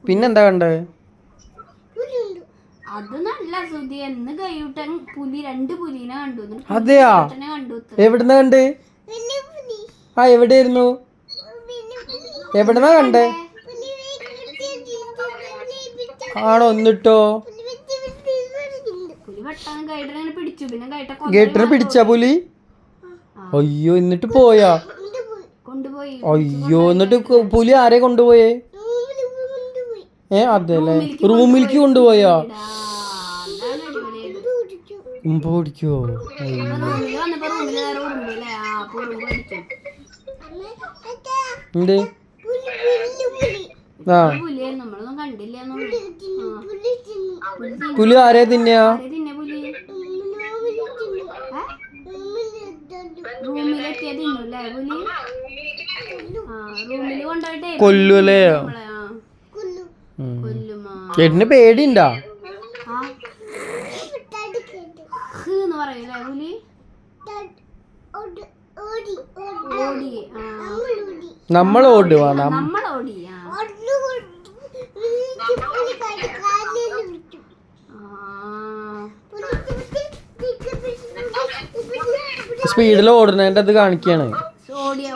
പിന്നെന്താ കണ്ടത്? അത് നല്ല സുധി എന്ന് കൈവിട്ടൻ പുലി 2 പുലിനെ കണ്ടു. അതെയാ? എവിടുന്ന കണ്ട്? ആ എവിടെയായിരുന്നു? എവിടുന്നാ കണ്ടേ? ആണോ? എന്നിട്ടോ? പുലി പെട്ടെന്ന് ഗൈഡറിനെ പിടിച്ചു. പിന്നെ ഗേറ്ററിനെ പിടിച്ചാ പുലി? അയ്യോ, എന്നിട്ട് പോയാ? കൊണ്ടുപോയി. അയ്യോ, എന്നിട്ട് പുലി ആരെ കൊണ്ടുപോയേ? അതെല്ലേ, റൂമിലേക്ക് കൊണ്ടുപോയാ? ഓടിക്കോ? എന്ത്? ആ, പുലി ആരെ തിന്നെയാ? കൊല്ലൂല്ലേ? ചേട്ടന് പേടിണ്ടാ? നമ്മൾ ഓടുവാ? സ്പീഡിൽ ഓടുന്നതിന്റെ അത് കാണിക്കാണ്.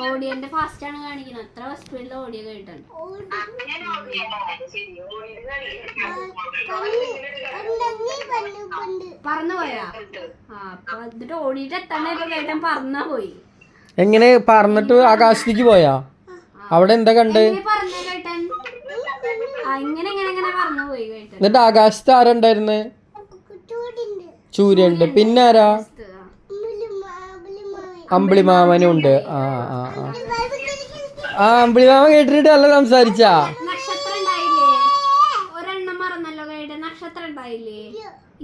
ഓടിയന്റെ ഫാസ്റ്റ് ആണ് കാണിക്കുന്നത്. അത്ര സ്പീഡിൽ ഓടിയ കേട്ടാണ്. പറന്നു പോയാ? എന്നിട്ട് ഓടിയിട്ട് എത്തണ ഇപ്പൊ കേട്ടൻ പറന്നാ പോയി. എങ്ങനെ പറന്നിട്ട് ആകാശത്തേക്ക് പോയാ? അവിടെ എന്താ കണ്ട്? പറഞ്ഞ കേട്ടൻ ഇങ്ങനെ ഇങ്ങനെ ഇങ്ങനെ പറന്നു പോയി കേട്ടൻ. എന്നിട്ട് ആകാശത്ത് ആരുണ്ടായിരുന്നു? സൂര്യണ്ട്. പിന്നെ ആരാ? അമ്പിളിമാമനും ഉണ്ട്. ആ ആ ആ, അമ്പിളിമാമൻ കേട്ടിട്ട് അല്ല സംസാരിച്ചാ? നക്ഷത്രം ഉണ്ടായില്ലേ? ഒരെണ്ണം മറന്നല്ലോ കേട്ട. നക്ഷത്രം ഉണ്ടായില്ലേ?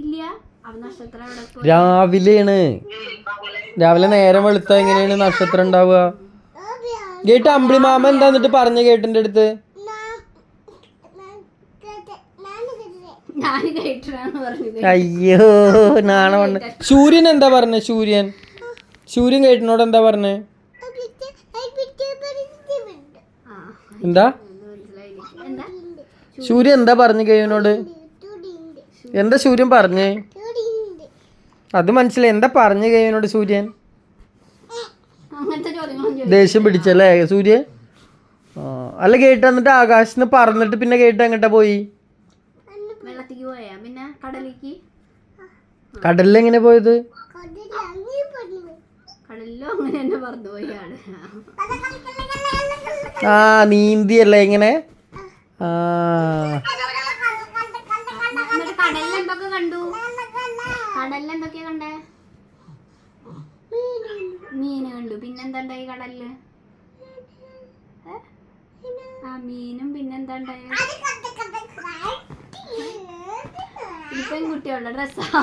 ഇല്ല. അവ നക്ഷത്രം രാവിലെയാണ്. രാവിലെ നേരം വെളുത്ത എങ്ങനെയാണ് നക്ഷത്രം ഉണ്ടാവുക? കേട്ട് അമ്പിളിമാമൻ എന്താ എന്നിട്ട് പറഞ്ഞു കേട്ടിന്റെ അടുത്ത്? അയ്യോ, നാണ. സൂര്യൻ എന്താ പറഞ്ഞ? സൂര്യൻ കേട്ടിനോട് എന്താ പറഞ്ഞേ? എന്താ സൂര്യൻ എന്താ പറഞ്ഞു കേവിനോട്? എന്താ സൂര്യൻ പറഞ്ഞേ? അത് മനസ്സിലായി. എന്താ പറഞ്ഞു കേവിനോട് സൂര്യൻ? ദേഷ്യം പിടിച്ചല്ലേ സൂര്യൻ? അല്ല കേട്ട് എന്നിട്ട് ആകാശത്ത് പറന്നിട്ട് പിന്നെ കേട്ട് എങ്ങട്ടാ പോയി? കടലിൽ എങ്ങനെ പോയത്? ആ, നീന്തിയല്ലേ ഇങ്ങനെ? ആ, മീന് കണ്ടു. പിന്നെന്താ ഉണ്ടായി കടലില്? ആ മീനും. പിന്നെന്താ ഉണ്ടായി? പെൺകുട്ടികളുടെ ഡ്രസ്സാ.